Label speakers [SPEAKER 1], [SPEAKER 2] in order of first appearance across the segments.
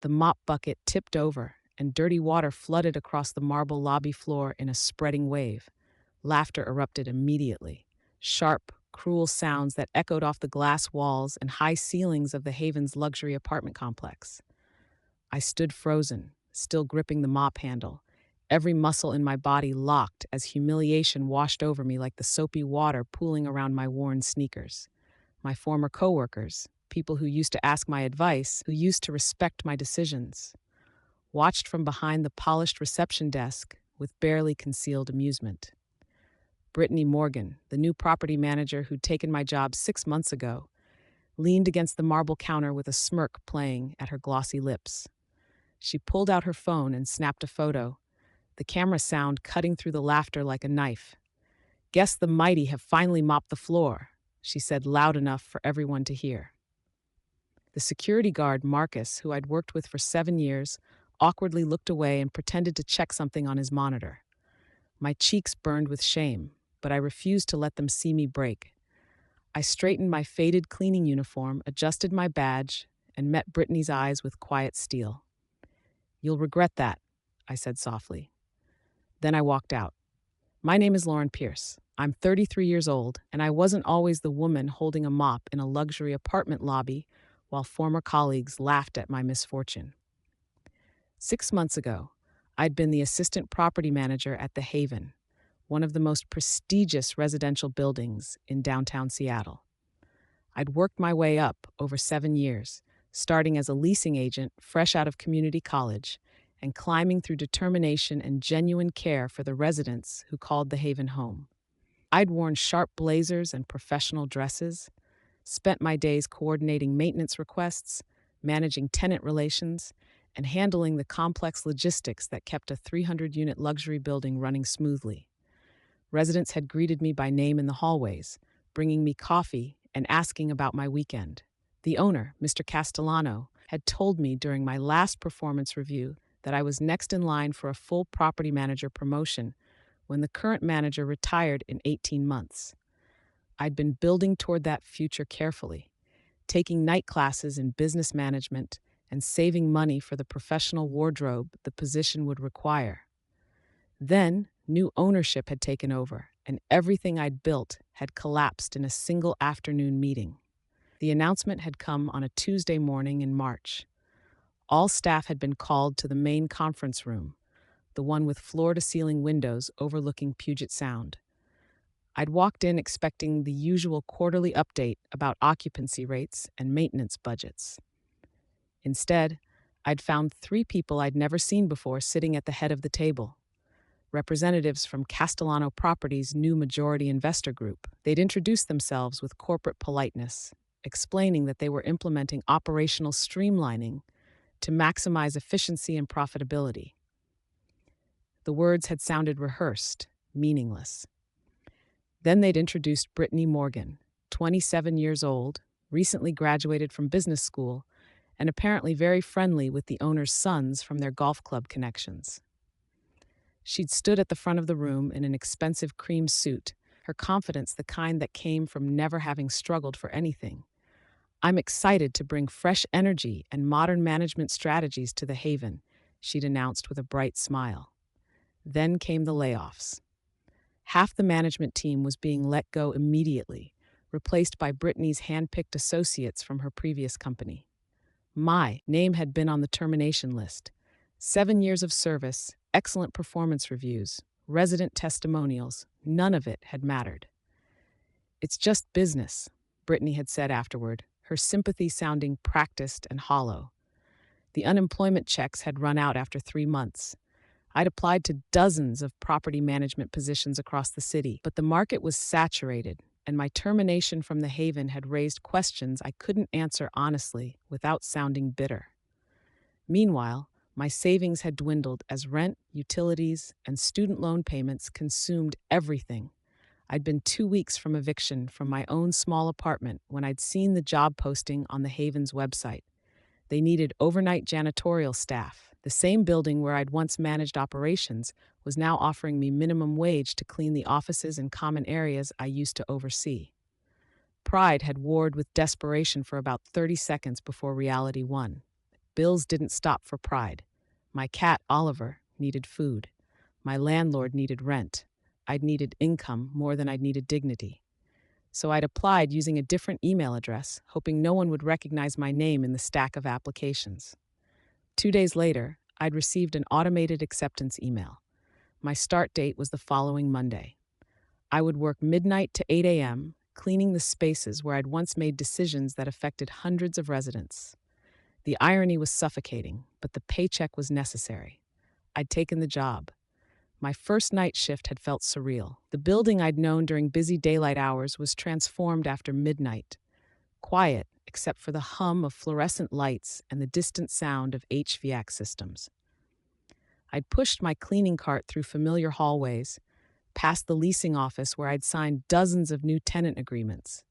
[SPEAKER 1] The mop bucket tipped over, and dirty water flooded across the marble lobby floor in a spreading wave. Laughter erupted immediately. Sharp, cruel sounds that echoed off the glass walls and high ceilings of the Haven's luxury apartment complex. I stood frozen, still gripping the mop handle, every muscle in my body locked as humiliation washed over me like the soapy water pooling around my worn sneakers. My former coworkers, people who used to ask my advice, who used to respect my decisions, watched from behind the polished reception desk with barely concealed amusement. Brittany Morgan, the new property manager who'd taken my job 6 months ago, leaned against the marble counter with a smirk playing at her glossy lips. She pulled out her phone and snapped a photo, the camera sound cutting through the laughter like a knife. "Guess the mighty have finally mopped the floor," she said loud enough for everyone to hear. The security guard, Marcus, who I'd worked with for 7 years, awkwardly looked away and pretended to check something on his monitor. My cheeks burned with shame, but I refused to let them see me break. I straightened my faded cleaning uniform, adjusted my badge, and met Brittany's eyes with quiet steel. "You'll regret that," I said softly. Then I walked out. My name is Lauren Pierce. I'm 33 years old, and I wasn't always the woman holding a mop in a luxury apartment lobby while former colleagues laughed at my misfortune. 6 months ago, I'd been the assistant property manager at the Haven, one of the most prestigious residential buildings in downtown Seattle. I'd worked my way up over 7 years, starting as a leasing agent fresh out of community college and climbing through determination and genuine care for the residents who called the Haven home. I'd worn sharp blazers and professional dresses, spent my days coordinating maintenance requests, managing tenant relations, and handling the complex logistics that kept a 300-unit luxury building running smoothly. Residents had greeted me by name in the hallways, bringing me coffee and asking about my weekend. The owner, Mr. Castellano, had told me during my last performance review that I was next in line for a full property manager promotion when the current manager retired in 18 months. I'd been building toward that future carefully, taking night classes in business management and saving money for the professional wardrobe the position would require. Then, new ownership had taken over, and everything I'd built had collapsed in a single afternoon meeting. The announcement had come on a Tuesday morning in March. All staff had been called to the main conference room, the one with floor-to-ceiling windows overlooking Puget Sound. I'd walked in expecting the usual quarterly update about occupancy rates and maintenance budgets. Instead, I'd found 3 people I'd never seen before sitting at the head of the table. Representatives from Castellano Properties' new majority investor group. They'd introduced themselves with corporate politeness, explaining that they were implementing operational streamlining to maximize efficiency and profitability. The words had sounded rehearsed, meaningless. Then they'd introduced Brittany Morgan, 27 years old, recently graduated from business school, and apparently very friendly with the owner's sons from their golf club connections. She'd stood at the front of the room in an expensive cream suit, her confidence the kind that came from never having struggled for anything. "I'm excited to bring fresh energy and modern management strategies to the Haven," she'd announced with a bright smile. Then came the layoffs. Half the management team was being let go immediately, replaced by Brittany's hand-picked associates from her previous company. My name had been on the termination list. 7 years of service, excellent performance reviews, resident testimonials, none of it had mattered. "It's just business," Brittany had said afterward, her sympathy sounding practiced and hollow. The unemployment checks had run out after 3 months. I'd applied to dozens of property management positions across the city, but the market was saturated, and my termination from the Haven had raised questions I couldn't answer honestly without sounding bitter. Meanwhile, my savings had dwindled as rent, utilities, and student loan payments consumed everything. I'd been 2 weeks from eviction from my own small apartment when I'd seen the job posting on the Haven's website. They needed overnight janitorial staff. The same building where I'd once managed operations was now offering me minimum wage to clean the offices and common areas I used to oversee. Pride had warred with desperation for about 30 seconds before reality won. bills didn't stop for pride. My cat, Oliver, needed food. My landlord needed rent. I'd needed income more than I'd needed dignity. So I'd applied using a different email address, hoping no one would recognize my name in the stack of applications. 2 days later, I'd received an automated acceptance email. My start date was the following Monday. I would work midnight to 8 a.m., cleaning the spaces where I'd once made decisions that affected hundreds of residents. The irony was suffocating, but the paycheck was necessary. I'd taken the job. My first night shift had felt surreal. The building I'd known during busy daylight hours was transformed after midnight, quiet except for the hum of fluorescent lights and the distant sound of HVAC systems. I'd pushed my cleaning cart through familiar hallways, past the leasing office where I'd signed dozens of new tenant agreements,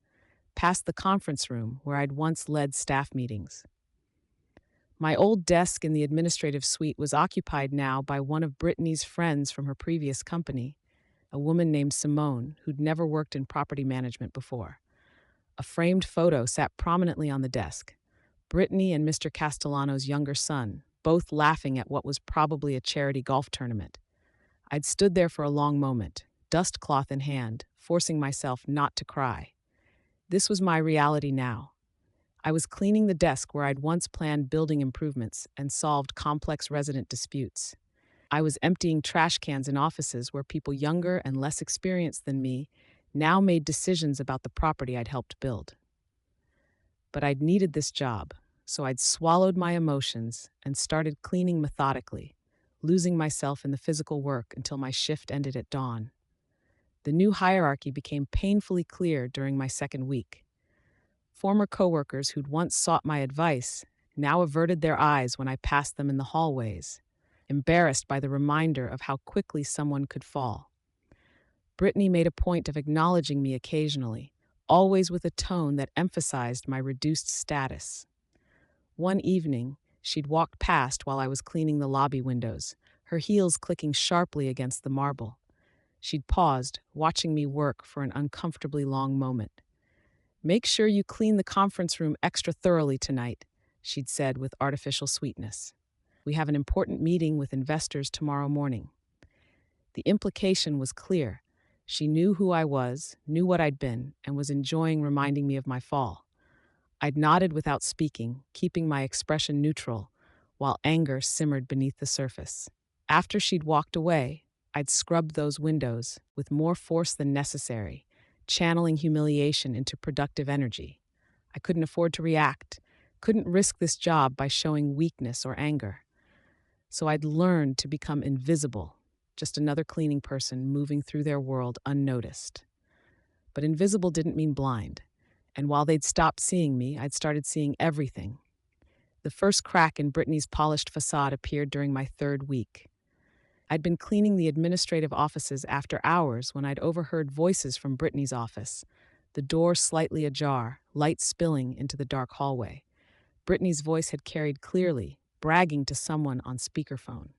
[SPEAKER 1] past the conference room where I'd once led staff meetings. My old desk in the administrative suite was occupied now by one of Brittany's friends from her previous company, a woman named Simone who'd never worked in property management before. A framed photo sat prominently on the desk. Brittany and Mr. Castellano's younger son, both laughing at what was probably a charity golf tournament. I'd stood there for a long moment, dust cloth in hand, forcing myself not to cry. This was my reality now. I was cleaning the desk where I'd once planned building improvements and solved complex resident disputes. I was emptying trash cans in offices where people younger and less experienced than me now made decisions about the property I'd helped build. But I'd needed this job, so I'd swallowed my emotions and started cleaning methodically, losing myself in the physical work until my shift ended at dawn. The new hierarchy became painfully clear during my second week. Former coworkers who'd once sought my advice now averted their eyes when I passed them in the hallways, embarrassed by the reminder of how quickly someone could fall. Brittany made a point of acknowledging me occasionally, always with a tone that emphasized my reduced status. One evening, she'd walked past while I was cleaning the lobby windows, her heels clicking sharply against the marble. She'd paused, watching me work for an uncomfortably long moment. "Make sure you clean the conference room extra thoroughly tonight," she'd said with artificial sweetness. "We have an important meeting with investors tomorrow morning." The implication was clear. She knew who I was, knew what I'd been, and was enjoying reminding me of my fall. I'd nodded without speaking, keeping my expression neutral, while anger simmered beneath the surface. After she'd walked away, I'd scrubbed those windows with more force than necessary, channeling humiliation into productive energy. I couldn't afford to react, couldn't risk this job by showing weakness or anger. So I'd learned to become invisible, just another cleaning person moving through their world unnoticed. But invisible didn't mean blind, and while they'd stopped seeing me, I'd started seeing everything. The first crack in Brittany's polished facade appeared during my third week. I'd been cleaning the administrative offices after hours when I'd overheard voices from Brittany's office, the door slightly ajar, light spilling into the dark hallway. Brittany's voice had carried clearly, bragging to someone on speakerphone.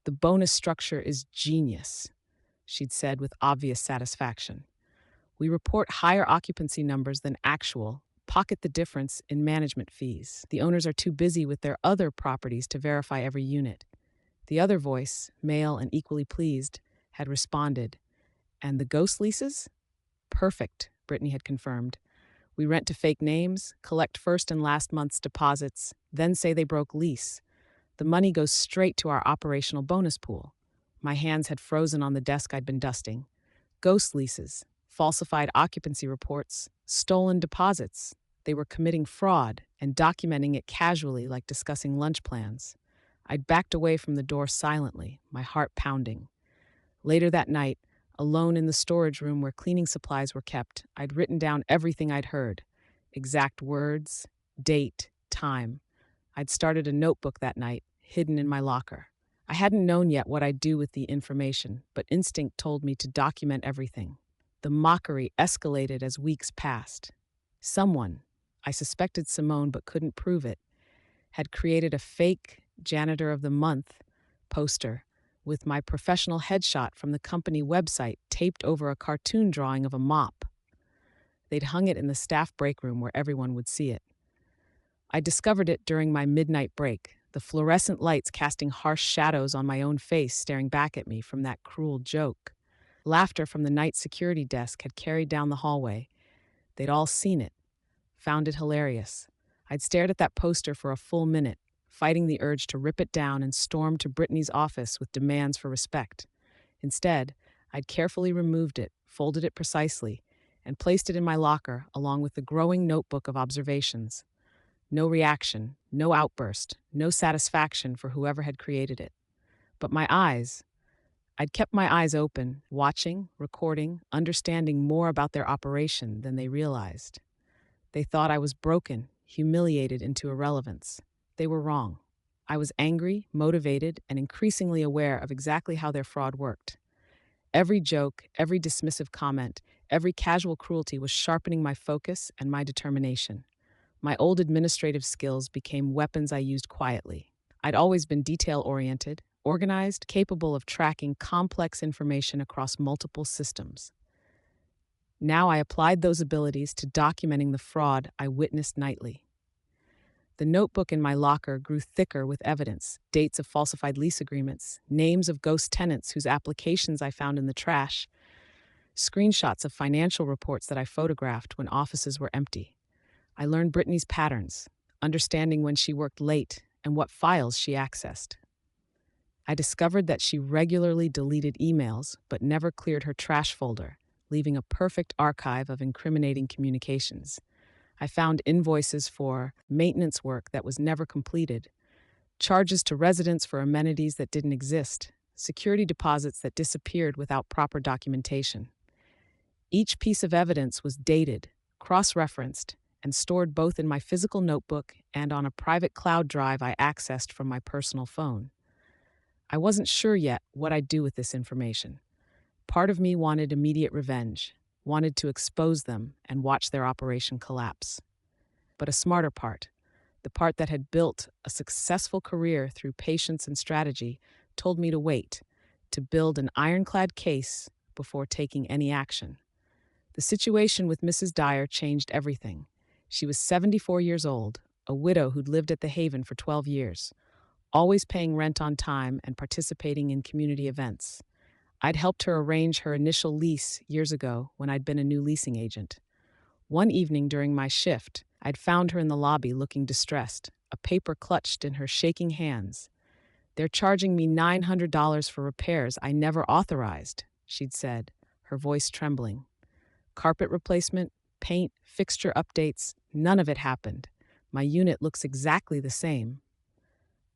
[SPEAKER 1] "The bonus structure is genius," she'd said with obvious satisfaction. "We report higher occupancy numbers than actual, pocket the difference in management fees. The owners are too busy with their other properties to verify every unit." The other voice, male and equally pleased, had responded. "And the ghost leases?" "Perfect," Brittany had confirmed. "We rent to fake names, collect first and last month's deposits, then say they broke lease. The money goes straight to our operational bonus pool." My hands had frozen on the desk I'd been dusting. Ghost leases, falsified occupancy reports, stolen deposits. They were committing fraud and documenting it casually like discussing lunch plans. I'd backed away from the door silently, my heart pounding. Later that night, alone in the storage room where cleaning supplies were kept, I'd written down everything I'd heard. Exact words, date, time. I'd started a notebook that night, hidden in my locker. I hadn't known yet what I'd do with the information, but instinct told me to document everything. The mockery escalated as weeks passed. Someone, I suspected Simone but couldn't prove it, had created a fake Janitor of the Month poster with my professional headshot from the company website taped over a cartoon drawing of a mop. They'd hung it in the staff break room where everyone would see it. I discovered it during my midnight break, the fluorescent lights casting harsh shadows on my own face staring back at me from that cruel joke. Laughter from the night security desk had carried down the hallway. They'd all seen it, found it hilarious. I'd stared at that poster for a full minute, fighting the urge to rip it down and storm to Brittany's office with demands for respect. Instead, I'd carefully removed it, folded it precisely, and placed it in my locker along with the growing notebook of observations. No reaction, no outburst, no satisfaction for whoever had created it. But I'd kept my eyes open, watching, recording, understanding more about their operation than they realized. They thought I was broken, humiliated into irrelevance. They were wrong. I was angry, motivated, and increasingly aware of exactly how their fraud worked. Every joke, every dismissive comment, every casual cruelty was sharpening my focus and my determination. My old administrative skills became weapons I used quietly. I'd always been detail-oriented, organized, capable of tracking complex information across multiple systems. Now I applied those abilities to documenting the fraud I witnessed nightly. The notebook in my locker grew thicker with evidence, dates of falsified lease agreements, names of ghost tenants whose applications I found in the trash, screenshots of financial reports that I photographed when offices were empty. I learned Brittany's patterns, understanding when she worked late and what files she accessed. I discovered that she regularly deleted emails but never cleared her trash folder, leaving a perfect archive of incriminating communications. I found invoices for maintenance work that was never completed, charges to residents for amenities that didn't exist, security deposits that disappeared without proper documentation. Each piece of evidence was dated, cross-referenced, and stored both in my physical notebook and on a private cloud drive I accessed from my personal phone. I wasn't sure yet what I'd do with this information. Part of me wanted immediate revenge, wanted to expose them and watch their operation collapse. But a smarter part, the part that had built a successful career through patience and strategy, told me to wait, to build an ironclad case before taking any action. The situation with Mrs. Dyer changed everything. She was 74 years old, a widow who'd lived at the Haven for 12 years, always paying rent on time and participating in community events. I'd helped her arrange her initial lease years ago when I'd been a new leasing agent. One evening during my shift, I'd found her in the lobby looking distressed, a paper clutched in her shaking hands. "They're charging me $900 for repairs I never authorized," she'd said, her voice trembling. "Carpet replacement, paint, fixture updates, none of it happened. My unit looks exactly the same."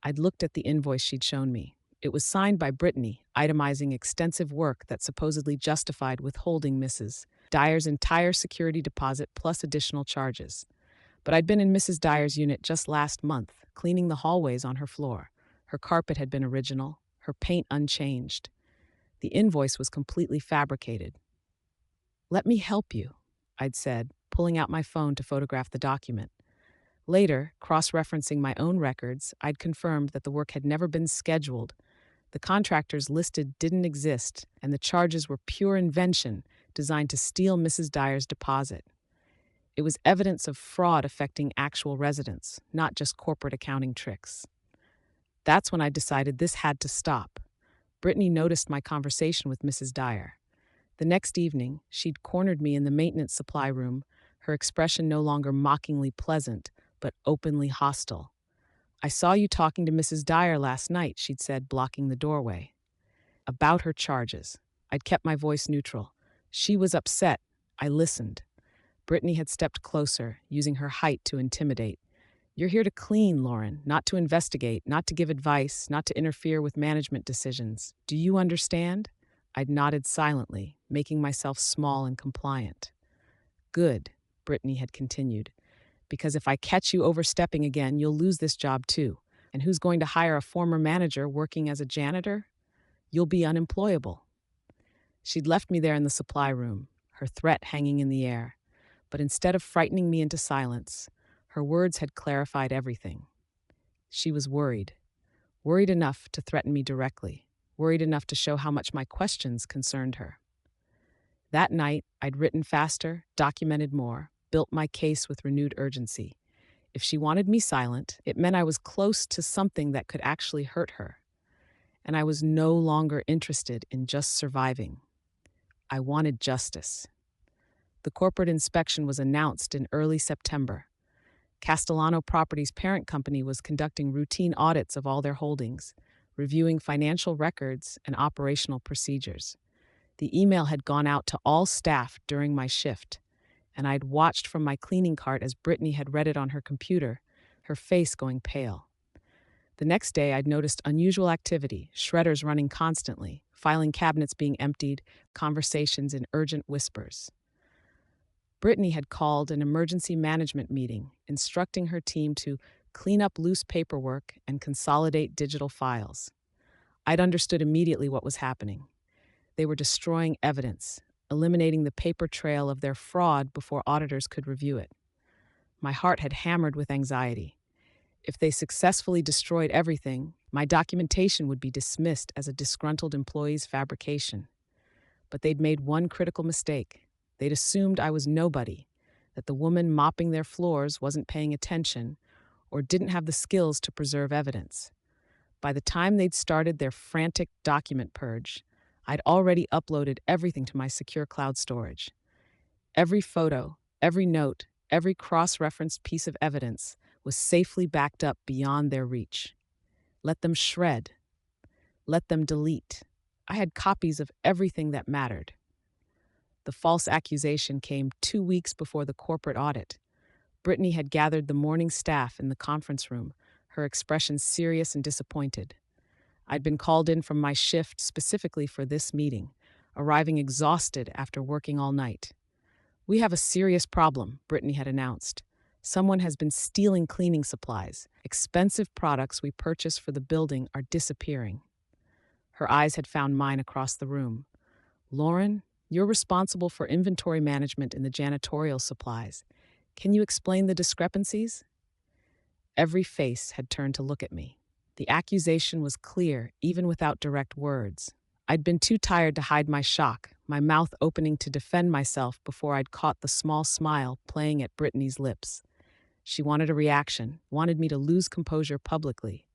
[SPEAKER 1] I'd looked at the invoice she'd shown me. It was signed by Brittany, itemizing extensive work that supposedly justified withholding Mrs. Dyer's entire security deposit plus additional charges. But I'd been in Mrs. Dyer's unit just last month, cleaning the hallways on her floor. Her carpet had been original, her paint unchanged. The invoice was completely fabricated. "Let me help you," I'd said, pulling out my phone to photograph the document. Later, cross-referencing my own records, I'd confirmed that the work had never been scheduled. The contractors listed didn't exist, and the charges were pure invention designed to steal Mrs. Dyer's deposit. It was evidence of fraud affecting actual residents, not just corporate accounting tricks. That's when I decided this had to stop. Brittany noticed my conversation with Mrs. Dyer. The next evening, she'd cornered me in the maintenance supply room, her expression no longer mockingly pleasant, but openly hostile. "I saw you talking to Mrs. Dyer last night," she'd said, blocking the doorway. About her charges. I'd kept my voice neutral. She was upset. I listened. Brittany had stepped closer, using her height to intimidate. "You're here to clean, Lauren, not to investigate, not to give advice, not to interfere with management decisions. Do you understand?" I'd nodded silently, making myself small and compliant. "Good," Brittany had continued, "because if I catch you overstepping again, you'll lose this job too. And who's going to hire a former manager working as a janitor? You'll be unemployable." She'd left me there in the supply room, her threat hanging in the air. But instead of frightening me into silence, her words had clarified everything. She was worried. Worried enough to threaten me directly. Worried enough to show how much my questions concerned her. That night, I'd written faster, documented more, built my case with renewed urgency. If she wanted me silent, it meant I was close to something that could actually hurt her. And I was no longer interested in just surviving. I wanted justice. The corporate inspection was announced in early September. Castellano Properties' parent company was conducting routine audits of all their holdings, reviewing financial records and operational procedures. The email had gone out to all staff during my shift, and I'd watched from my cleaning cart as Brittany had read it on her computer, her face going pale. The next day, I'd noticed unusual activity, shredders running constantly, filing cabinets being emptied, conversations in urgent whispers. Brittany had called an emergency management meeting, instructing her team to clean up loose paperwork and consolidate digital files. I'd understood immediately what was happening. They were destroying evidence, eliminating the paper trail of their fraud before auditors could review it. My heart had hammered with anxiety. If they successfully destroyed everything, my documentation would be dismissed as a disgruntled employee's fabrication. But they'd made one critical mistake. They'd assumed I was nobody, that the woman mopping their floors wasn't paying attention or didn't have the skills to preserve evidence. By the time they'd started their frantic document purge, I'd already uploaded everything to my secure cloud storage. Every photo, every note, every cross-referenced piece of evidence was safely backed up beyond their reach. Let them shred. Let them delete. I had copies of everything that mattered. The false accusation came 2 weeks before the corporate audit. Brittany had gathered the morning staff in the conference room, her expression serious and disappointed. I'd been called in from my shift specifically for this meeting, arriving exhausted after working all night. "We have a serious problem," Brittany had announced. "Someone has been stealing cleaning supplies. Expensive products we purchase for the building are disappearing." Her eyes had found mine across the room. "Lauren, you're responsible for inventory management in the janitorial supplies. Can you explain the discrepancies?" Every face had turned to look at me. The accusation was clear, even without direct words. I'd been too tired to hide my shock, my mouth opening to defend myself before I'd caught the small smile playing at Brittany's lips. She wanted a reaction, wanted me to lose composure publicly.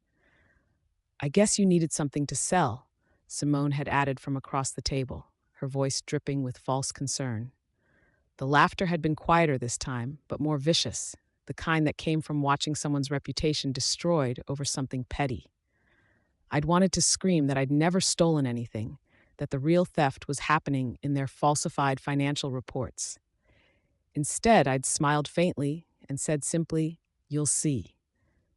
[SPEAKER 1] "I guess you needed something to sell," Simone had added from across the table, her voice dripping with false concern. The laughter had been quieter this time, but more vicious, the kind that came from watching someone's reputation destroyed over something petty. I'd wanted to scream that I'd never stolen anything, that the real theft was happening in their falsified financial reports. Instead, I'd smiled faintly and said simply, "You'll see."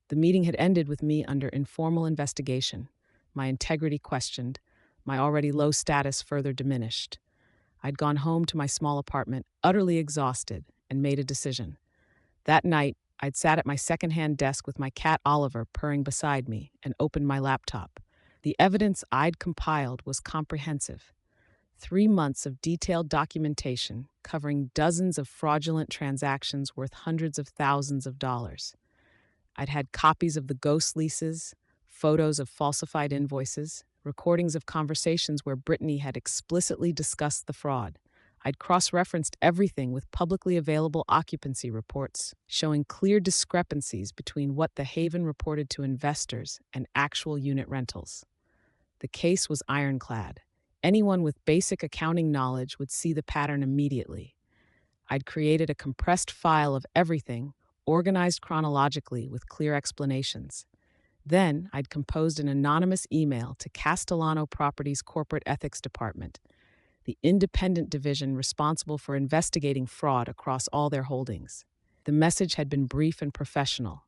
[SPEAKER 1] The meeting had ended with me under informal investigation, my integrity questioned, my already low status further diminished. I'd gone home to my small apartment, utterly exhausted, and made a decision. That night, I'd sat at my secondhand desk with my cat Oliver purring beside me and opened my laptop. The evidence I'd compiled was comprehensive. 3 months of detailed documentation covering dozens of fraudulent transactions worth hundreds of thousands of dollars. I'd had copies of the ghost leases, photos of falsified invoices, recordings of conversations where Brittany had explicitly discussed the fraud. I'd cross-referenced everything with publicly available occupancy reports, showing clear discrepancies between what the Haven reported to investors and actual unit rentals. The case was ironclad. Anyone with basic accounting knowledge would see the pattern immediately. I'd created a compressed file of everything, organized chronologically with clear explanations. Then, I'd composed an anonymous email to Castellano Properties' corporate ethics department, the independent division responsible for investigating fraud across all their holdings. The message had been brief and professional.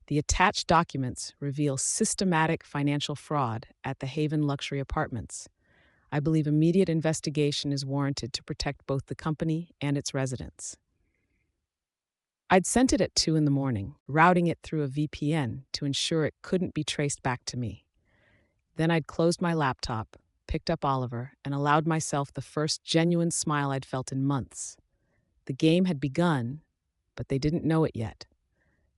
[SPEAKER 1] The attached documents reveal systematic financial fraud at the Haven Luxury Apartments. I believe immediate investigation is warranted to protect both the company and its residents. I'd sent it at 2 in the morning, routing it through a VPN to ensure it couldn't be traced back to me. Then I'd closed my laptop, picked up Oliver, and allowed myself the first genuine smile I'd felt in months. The game had begun, but they didn't know it yet.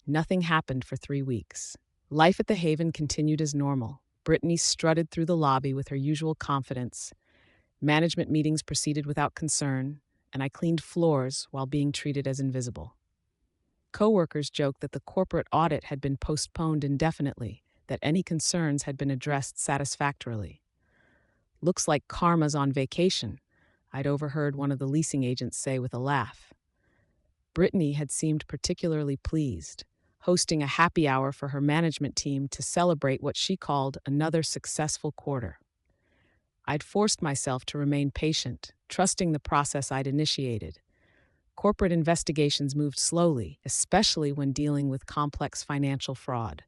[SPEAKER 1] Nothing happened for 3 weeks. Life at the Haven continued as normal. Brittany strutted through the lobby with her usual confidence. Management meetings proceeded without concern, and I cleaned floors while being treated as invisible. Coworkers joked that the corporate audit had been postponed indefinitely, that any concerns had been addressed satisfactorily. Looks like karma's on vacation, I'd overheard one of the leasing agents say with a laugh. Brittany had seemed particularly pleased, hosting a happy hour for her management team to celebrate what she called another successful quarter. I'd forced myself to remain patient, trusting the process I'd initiated. Corporate investigations moved slowly, especially when dealing with complex financial fraud.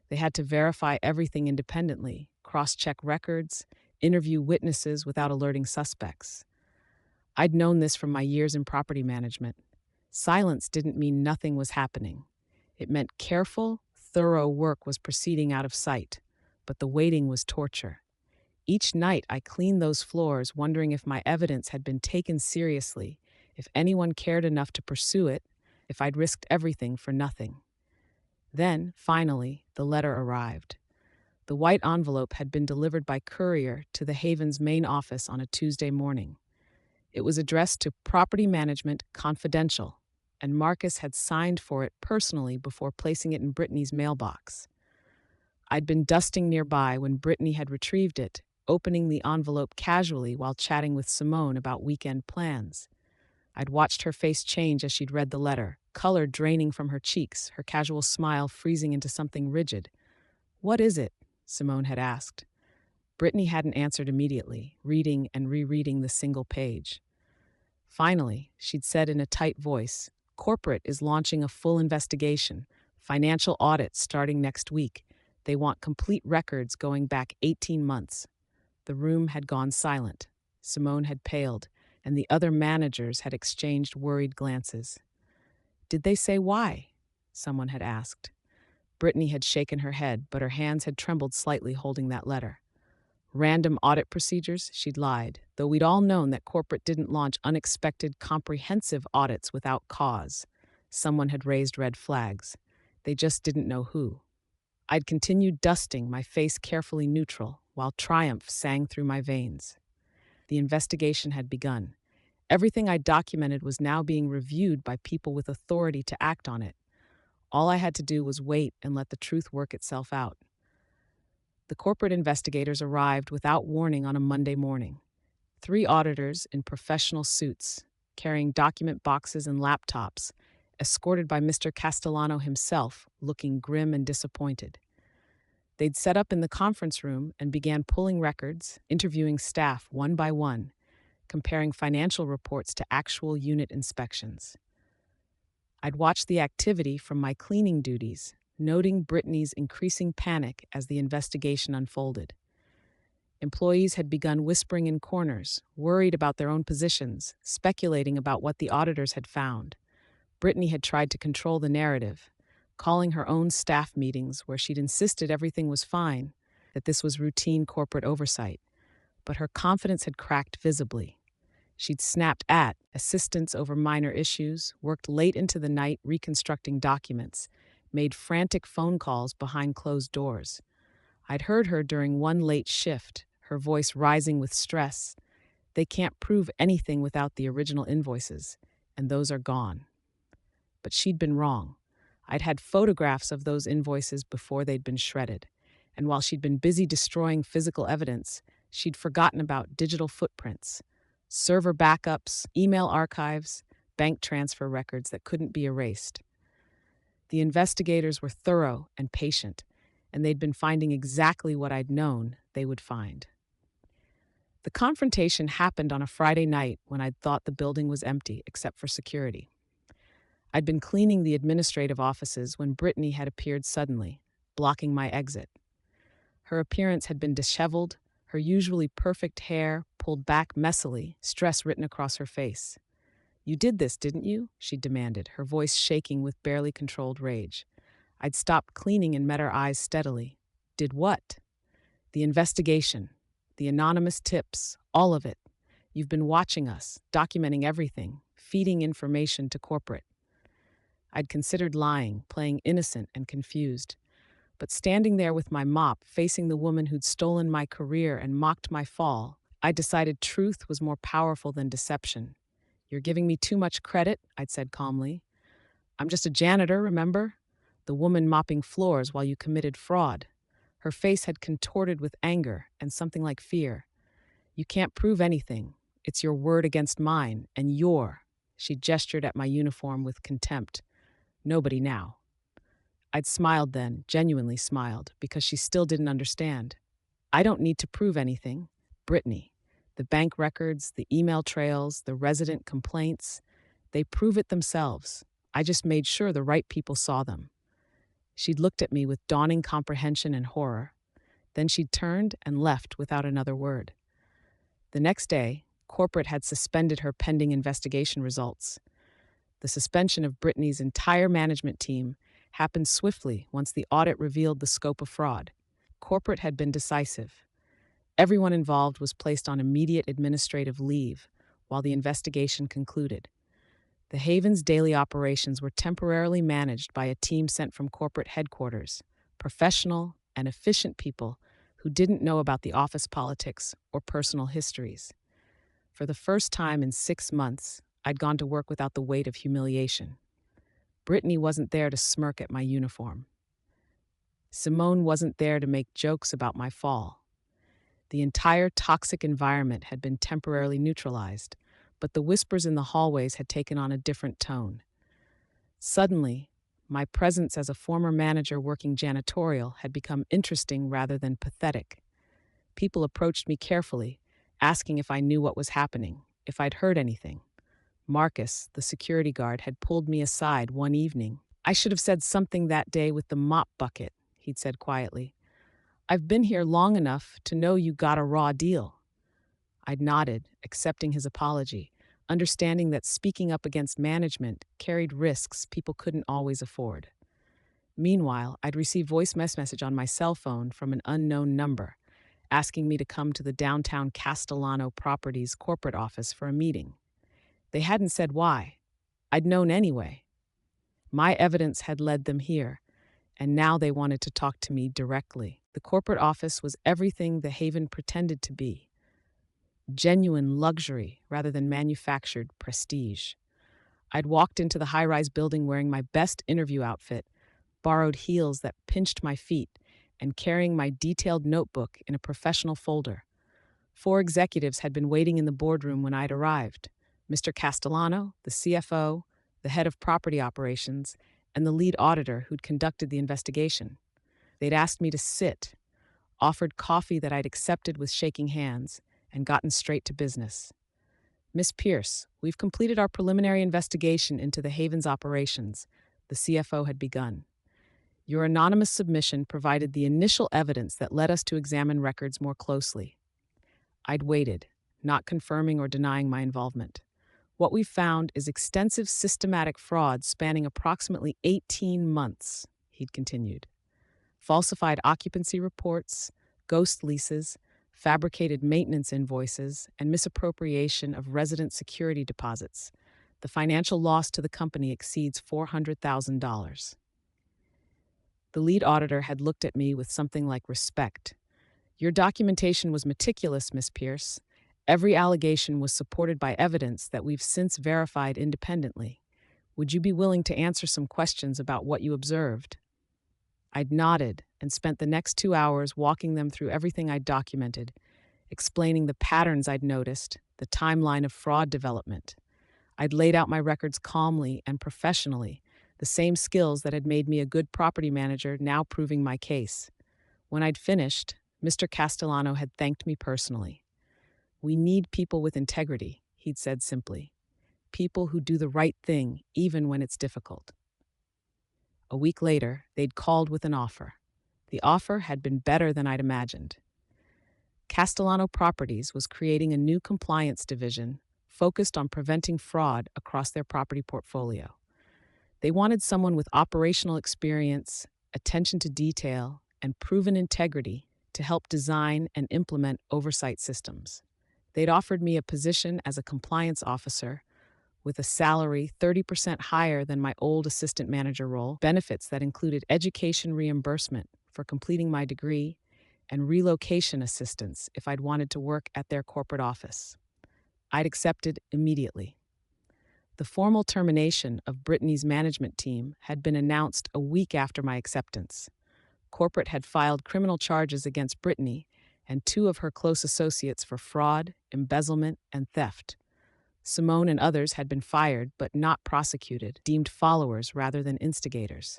[SPEAKER 1] They had to verify everything independently, cross-check records, interview witnesses without alerting suspects. I'd known this from my years in property management. Silence didn't mean nothing was happening. It meant careful, thorough work was proceeding out of sight, but the waiting was torture. Each night I cleaned those floors, wondering if my evidence had been taken seriously, if anyone cared enough to pursue it, if I'd risked everything for nothing. Then, finally, the letter arrived. The white envelope had been delivered by courier to the Haven's main office on a Tuesday morning. It was addressed to Property Management Confidential, and Marcus had signed for it personally before placing it in Brittany's mailbox. I'd been dusting nearby when Brittany had retrieved it, opening the envelope casually while chatting with Simone about weekend plans. I'd watched her face change as she'd read the letter, color draining from her cheeks, her casual smile freezing into something rigid. "What is it?" Simone had asked. Brittany hadn't answered immediately, reading and rereading the single page. Finally, she'd said in a tight voice, "Corporate is launching a full investigation, financial audit starting next week. They want complete records going back 18 months. The room had gone silent. Simone had paled, and the other managers had exchanged worried glances. "Did they say why?" someone had asked. Brittany had shaken her head, but her hands had trembled slightly holding that letter. "Random audit procedures," she'd lied, though we'd all known that corporate didn't launch unexpected, comprehensive audits without cause. Someone had raised red flags. They just didn't know who. I'd continued dusting, my face carefully neutral, while triumph sang through my veins. The investigation had begun. Everything I documented was now being reviewed by people with authority to act on it. All I had to do was wait and let the truth work itself out. The corporate investigators arrived without warning on a Monday morning. 3 auditors in professional suits, carrying document boxes and laptops, escorted by Mr. Castellano himself, looking grim and disappointed. They'd set up in the conference room and began pulling records, interviewing staff one by one, comparing financial reports to actual unit inspections. I'd watched the activity from my cleaning duties, noting Brittany's increasing panic as the investigation unfolded. Employees had begun whispering in corners, worried about their own positions, speculating about what the auditors had found. Brittany had tried to control the narrative, calling her own staff meetings where she'd insisted everything was fine, that this was routine corporate oversight. But her confidence had cracked visibly. She'd snapped at assistants over minor issues, worked late into the night reconstructing documents, made frantic phone calls behind closed doors. I'd heard her during one late shift, her voice rising with stress. "They can't prove anything without the original invoices, and those are gone." But she'd been wrong. I'd had photographs of those invoices before they'd been shredded, and while she'd been busy destroying physical evidence, she'd forgotten about digital footprints, server backups, email archives, bank transfer records that couldn't be erased. The investigators were thorough and patient, and they'd been finding exactly what I'd known they would find. The confrontation happened on a Friday night when I'd thought the building was empty except for security. I'd been cleaning the administrative offices when Brittany had appeared suddenly, blocking my exit. Her appearance had been disheveled, her usually perfect hair pulled back messily, stress written across her face. "You did this, didn't you?" she demanded, her voice shaking with barely controlled rage. I'd stopped cleaning and met her eyes steadily. "Did what?" "The investigation. The anonymous tips. All of it. You've been watching us, documenting everything, feeding information to corporate." I'd considered lying, playing innocent and confused. But standing there with my mop, facing the woman who'd stolen my career and mocked my fall, I decided truth was more powerful than deception. "You're giving me too much credit," I'd said calmly. I'm just a janitor, remember? The woman mopping floors while you committed fraud. Her face had contorted with anger and something like fear. You can't prove anything. It's your word against mine, and your. She gestured at my uniform with contempt. Nobody now. I'd smiled then, genuinely smiled, because she still didn't understand. I don't need to prove anything. Brittany. The bank records, the email trails, the resident complaints, they prove it themselves. I just made sure the right people saw them. She'd looked at me with dawning comprehension and horror. Then she'd turned and left without another word. The next day, corporate had suspended her pending investigation results. The suspension of Brittany's entire management team happened swiftly once the audit revealed the scope of fraud. Corporate had been decisive. Everyone involved was placed on immediate administrative leave while the investigation concluded. The Haven's daily operations were temporarily managed by a team sent from corporate headquarters, professional and efficient people who didn't know about the office politics or personal histories. For the first time in 6 months, I'd gone to work without the weight of humiliation. Brittany wasn't there to smirk at my uniform. Simone wasn't there to make jokes about my fall. The entire toxic environment had been temporarily neutralized, but the whispers in the hallways had taken on a different tone. Suddenly, my presence as a former manager working janitorial had become interesting rather than pathetic. People approached me carefully, asking if I knew what was happening, if I'd heard anything. Marcus, the security guard, had pulled me aside one evening. I should have said something that day with the mop bucket, he'd said quietly. I've been here long enough to know you got a raw deal. I'd nodded, accepting his apology, understanding that speaking up against management carried risks people couldn't always afford. Meanwhile, I'd received voice message on my cell phone from an unknown number, asking me to come to the downtown Castellano Properties corporate office for a meeting. They hadn't said why. I'd known anyway. My evidence had led them here, and now they wanted to talk to me directly. The corporate office was everything the Haven pretended to be. Genuine luxury rather than manufactured prestige. I'd walked into the high-rise building wearing my best interview outfit, borrowed heels that pinched my feet, and carrying my detailed notebook in a professional folder. 4 executives had been waiting in the boardroom when I'd arrived. Mr. Castellano, the CFO, the head of property operations, and the lead auditor who'd conducted the investigation. They'd asked me to sit, offered coffee that I'd accepted with shaking hands, and gotten straight to business. Miss Pierce, we've completed our preliminary investigation into the Haven's operations, the CFO had begun. Your anonymous submission provided the initial evidence that led us to examine records more closely. I'd waited, not confirming or denying my involvement. What we found is extensive systematic fraud spanning approximately 18 months, he'd continued. Falsified occupancy reports, ghost leases, fabricated maintenance invoices, and misappropriation of resident security deposits. The financial loss to the company exceeds $400,000. The lead auditor had looked at me with something like respect. Your documentation was meticulous, Miss Pierce. Every allegation was supported by evidence that we've since verified independently. Would you be willing to answer some questions about what you observed? I'd nodded and spent the next 2 hours walking them through everything I'd documented, explaining the patterns I'd noticed, the timeline of fraud development. I'd laid out my records calmly and professionally, the same skills that had made me a good property manager now proving my case. When I'd finished, Mr. Castellano had thanked me personally. We need people with integrity, he'd said simply. People who do the right thing even when it's difficult. A week later, they'd called with an offer. The offer had been better than I'd imagined. Castellano Properties was creating a new compliance division focused on preventing fraud across their property portfolio. They wanted someone with operational experience, attention to detail, and proven integrity to help design and implement oversight systems. They'd offered me a position as a compliance officer with a salary 30% higher than my old assistant manager role, benefits that included education reimbursement for completing my degree, and relocation assistance if I'd wanted to work at their corporate office. I'd accepted immediately. The formal termination of Brittany's management team had been announced a week after my acceptance. Corporate had filed criminal charges against Brittany and two of her close associates for fraud, embezzlement, and theft. Simone and others had been fired but not prosecuted, deemed followers rather than instigators.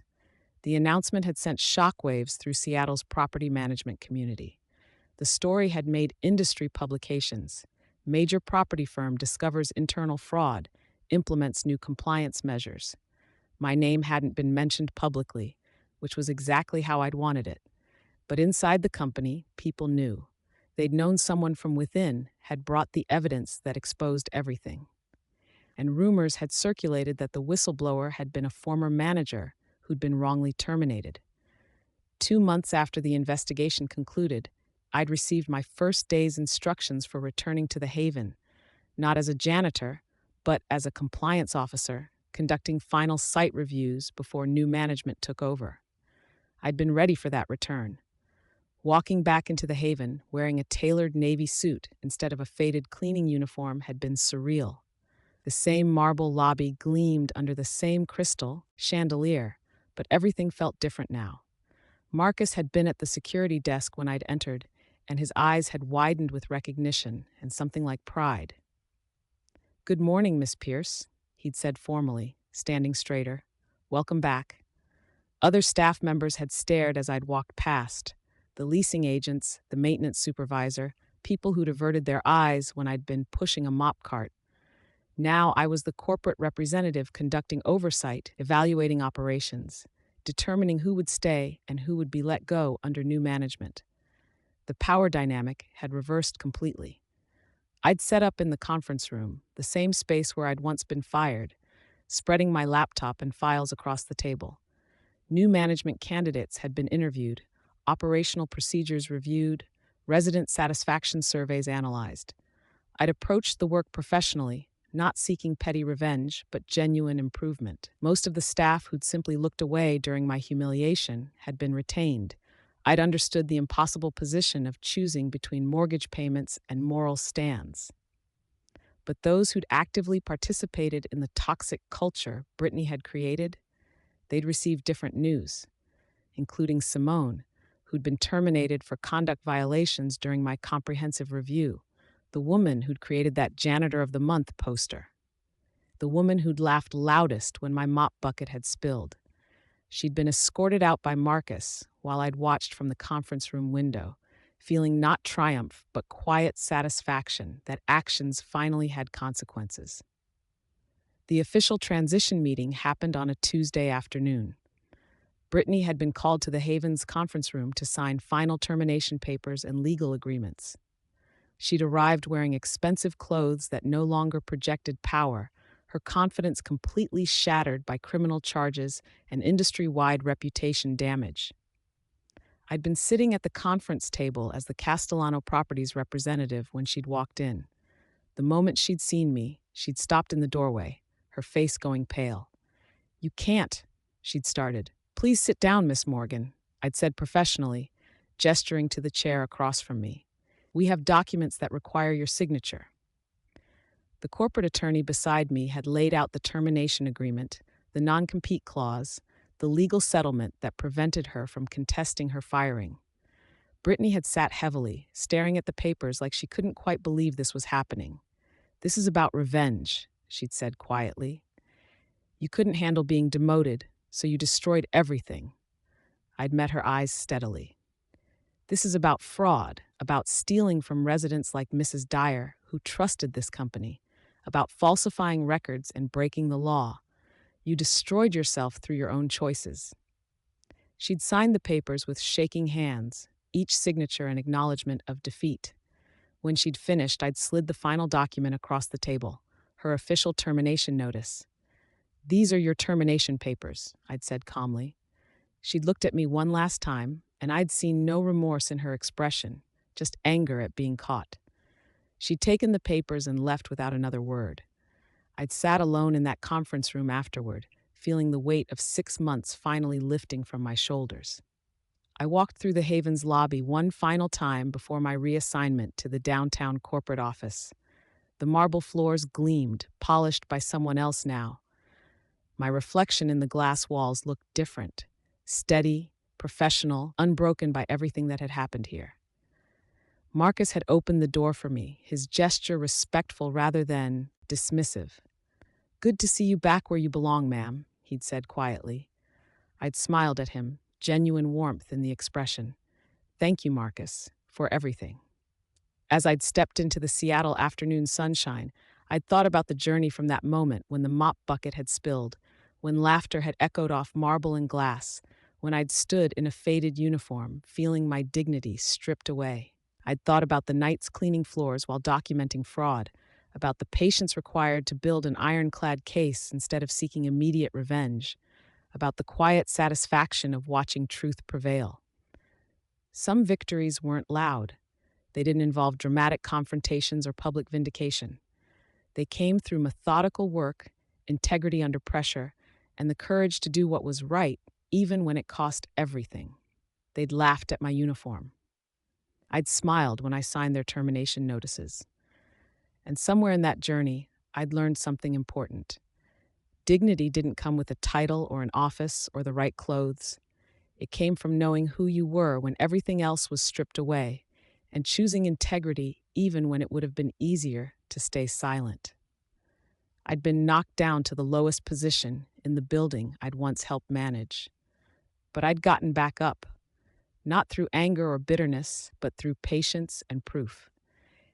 [SPEAKER 1] The announcement had sent shockwaves through Seattle's property management community. The story had made industry publications. Major property firm discovers internal fraud, implements new compliance measures. My name hadn't been mentioned publicly, which was exactly how I'd wanted it. But inside the company, people knew. They'd known someone from within had brought the evidence that exposed everything. And rumors had circulated that the whistleblower had been a former manager who'd been wrongly terminated. 2 months after the investigation concluded, I'd received my first day's instructions for returning to the Haven, not as a janitor, but as a compliance officer, conducting final site reviews before new management took over. I'd been ready for that return. Walking back into the Haven, wearing a tailored navy suit instead of a faded cleaning uniform had been surreal. The same marble lobby gleamed under the same crystal chandelier, but everything felt different now. Marcus had been at the security desk when I'd entered, and his eyes had widened with recognition and something like pride. "Good morning, Miss Pierce," he'd said formally, standing straighter. "Welcome back." Other staff members had stared as I'd walked past. The leasing agents, the maintenance supervisor, people who'd averted their eyes when I'd been pushing a mop cart. Now I was the corporate representative conducting oversight, evaluating operations, determining who would stay and who would be let go under new management. The power dynamic had reversed completely. I'd set up in the conference room, the same space where I'd once been fired, spreading my laptop and files across the table. New management candidates had been interviewed, operational procedures reviewed, resident satisfaction surveys analyzed. I'd approached the work professionally, not seeking petty revenge, but genuine improvement. Most of the staff who'd simply looked away during my humiliation had been retained. I'd understood the impossible position of choosing between mortgage payments and moral stands. But those who'd actively participated in the toxic culture Brittany had created, they'd received different news, including Simone, who'd been terminated for conduct violations during my comprehensive review, the woman who'd created that Janitor of the Month poster, the woman who'd laughed loudest when my mop bucket had spilled. She'd been escorted out by Marcus while I'd watched from the conference room window, feeling not triumph but quiet satisfaction that actions finally had consequences. The official transition meeting happened on a Tuesday afternoon. Brittany had been called to the Haven's conference room to sign final termination papers and legal agreements. She'd arrived wearing expensive clothes that no longer projected power, her confidence completely shattered by criminal charges and industry-wide reputation damage. I'd been sitting at the conference table as the Castellano Properties representative when she'd walked in. The moment she'd seen me, she'd stopped in the doorway, her face going pale. "You can't," she'd started. "Please sit down, Miss Morgan," I'd said professionally, gesturing to the chair across from me. "We have documents that require your signature." The corporate attorney beside me had laid out the termination agreement, the non-compete clause, the legal settlement that prevented her from contesting her firing. Brittany had sat heavily, staring at the papers like she couldn't quite believe this was happening. "This is about revenge," she'd said quietly. "You couldn't handle being demoted, so you destroyed everything." I'd met her eyes steadily. "This is about fraud, about stealing from residents like Mrs. Dyer, who trusted this company, about falsifying records and breaking the law. You destroyed yourself through your own choices." She'd signed the papers with shaking hands, each signature an acknowledgement of defeat. When she'd finished, I'd slid the final document across the table, her official termination notice. "These are your termination papers," I'd said calmly. She'd looked at me one last time, and I'd seen no remorse in her expression, just anger at being caught. She'd taken the papers and left without another word. I'd sat alone in that conference room afterward, feeling the weight of 6 months finally lifting from my shoulders. I walked through the Haven's lobby one final time before my reassignment to the downtown corporate office. The marble floors gleamed, polished by someone else now. My reflection in the glass walls looked different, steady, professional, unbroken by everything that had happened here. Marcus had opened the door for me, his gesture respectful rather than dismissive. "Good to see you back where you belong, ma'am," he'd said quietly. I'd smiled at him, genuine warmth in the expression. "Thank you, Marcus, for everything." As I'd stepped into the Seattle afternoon sunshine, I'd thought about the journey from that moment when the mop bucket had spilled, when laughter had echoed off marble and glass, when I'd stood in a faded uniform, feeling my dignity stripped away. I'd thought about the nights cleaning floors while documenting fraud, about the patience required to build an ironclad case instead of seeking immediate revenge, about the quiet satisfaction of watching truth prevail. Some victories weren't loud. They didn't involve dramatic confrontations or public vindication. They came through methodical work, integrity under pressure, and the courage to do what was right, even when it cost everything. They'd laughed at my uniform. I'd smiled when I signed their termination notices. And somewhere in that journey, I'd learned something important. Dignity didn't come with a title or an office or the right clothes. It came from knowing who you were when everything else was stripped away, and choosing integrity even when it would have been easier to stay silent. I'd been knocked down to the lowest position in the building I'd once helped manage. But I'd gotten back up, not through anger or bitterness, but through patience and proof.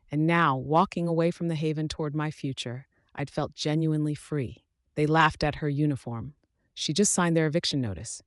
[SPEAKER 1] And now, walking away from the haven toward my future, I'd felt genuinely free. They laughed at her uniform. She just signed their eviction notice.